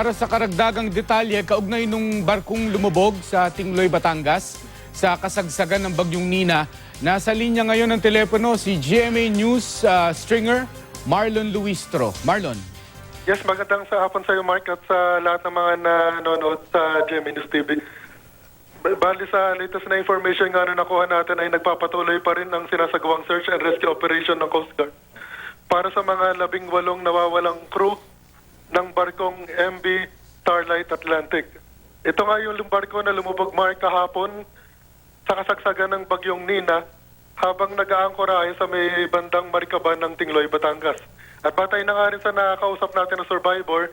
para sa karagdagang detalye kaugnay nung barkong lumubog sa Tingloy, Batangas sa kasagsagan ng Bagyong Nina. Nasa linya ngayon ng telepono si GMA News stringer Marlon Luistro. Marlon. Yes, magandang sa hapon sa iyo, Mark, at sa lahat ng mga nanonood sa GMA News TV. Bali sa latest na information nga na nakuha natin ay nagpapatuloy pa rin ang sinasagawang search and rescue operation ng Coast Guard para sa mga 18 nawawalang crew ng barkong MV Starlight Atlantic. Ito nga yung barko na lumubog, Mark, kahapon sa kasagsagan ng Bagyong Nina habang nag-aangkorahe sa may bandang Maricaban ng Tingloy, Batangas. At batay na nga rin sa nakausap natin na survivor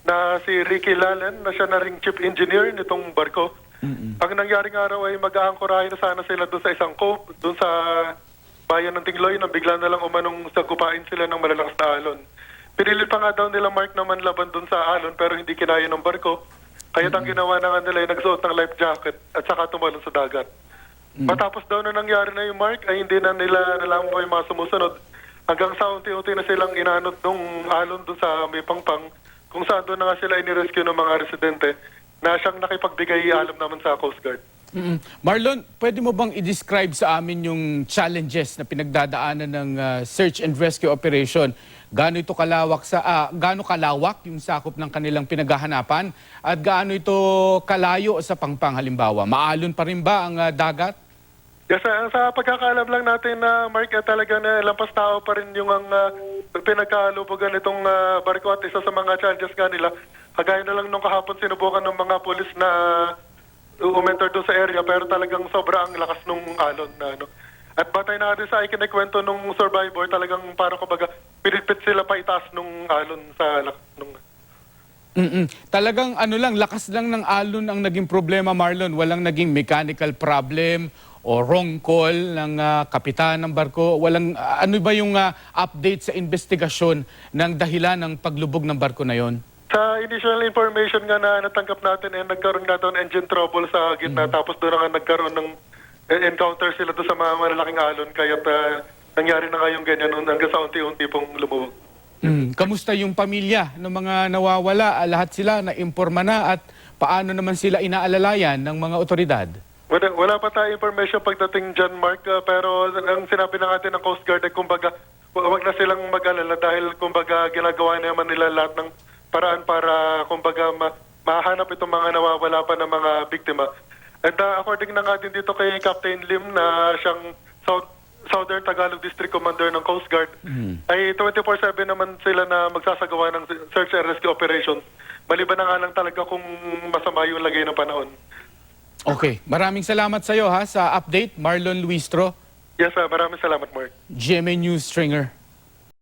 na si Ricky Lalen na siya na ring chief engineer nitong barko. Ang nangyaring araw ay mag-aangkorahe na sana sila doon sa isang cove, doon sa bayan ng Tingloy, nang bigla na lang umanong sagupain sila ng malalakas na alon. Pinilit pa nga daw nila, Mark, naman laban doon sa alon pero hindi kinaya ng barko. Kaya't ang ginawa na nga nila ay nagsuot ng life jacket at saka tumalon sa dagat. Matapos daw na nangyari na yung, Mark, ay hindi na nila nalaman pa yung mga sumusunod. Hanggang sa unti-unti na silang inanot nung alon doon sa may pangpang kung saan doon na nga sila inirescue ng mga residente na siyang nakipagbigay alam naman sa Coast Guard. Marlon, pwede mo bang i-describe sa amin yung challenges na pinagdadaanan ng search and rescue operation? Gaano ito kalawak gaano kalawak yung sakop ng kanilang pinaghahanapan at gaano ito kalayo sa pangpang halimbawa? Maalon pa rin ba ang dagat? Yes, sa pagkakaalam lang natin na Mark, talaga na lampas tao pa rin yung pinagkalubugan itong barko at isa sa mga challenges nga nila. Kagaya na lang nung kahapon sinubukan ng mga pulis na umenter doon sa area pero talagang sobra ang lakas nung alon na ano. At batay na natin sa ikinikwento nung survivor, talagang parang kumbaga pinipit sila pa itaas nung alon sa lakas nung... Talagang lakas lang ng alon ang naging problema, Marlon. Walang naging mechanical problem o wrong call ng kapitan ng barko. Walang ano ba yung update sa investigasyon ng dahilan ng paglubog ng barko na yon? Sa initial information nga na natanggap natin, nagkaroon nga doon engine trouble sa gitna, tapos doon nga nagkaroon ng encounter sila doon sa mga malalaking alon, kaya nangyari na nga yung ganyan hanggang sa unti-unti pong lumubog. Kamusta yung pamilya ng mga nawawala? Lahat sila na-imporma na at paano naman sila inaalalayan ng mga otoridad? Wala pa tayo information pagdating dyan, Mark, pero ang sinabi na natin ng Coast Guard ay kumbaga wag na silang mag-alala dahil kumbaga ginagawa naman nila lahat ng paraan para kumbaga mahanap itong mga nawawala pa ng mga biktima. At according na nga din dito kay Captain Lim na siyang Southern Tagalog District Commander ng Coast Guard, ay 24/7 naman sila na magsasagawa ng search and rescue operations. Maliban na nga lang talaga kung masama yung lagay ng panahon. Okay. Maraming salamat sa iyo sa update, Marlon Luistro. Yes, maraming salamat, Mark. GMA News stringer.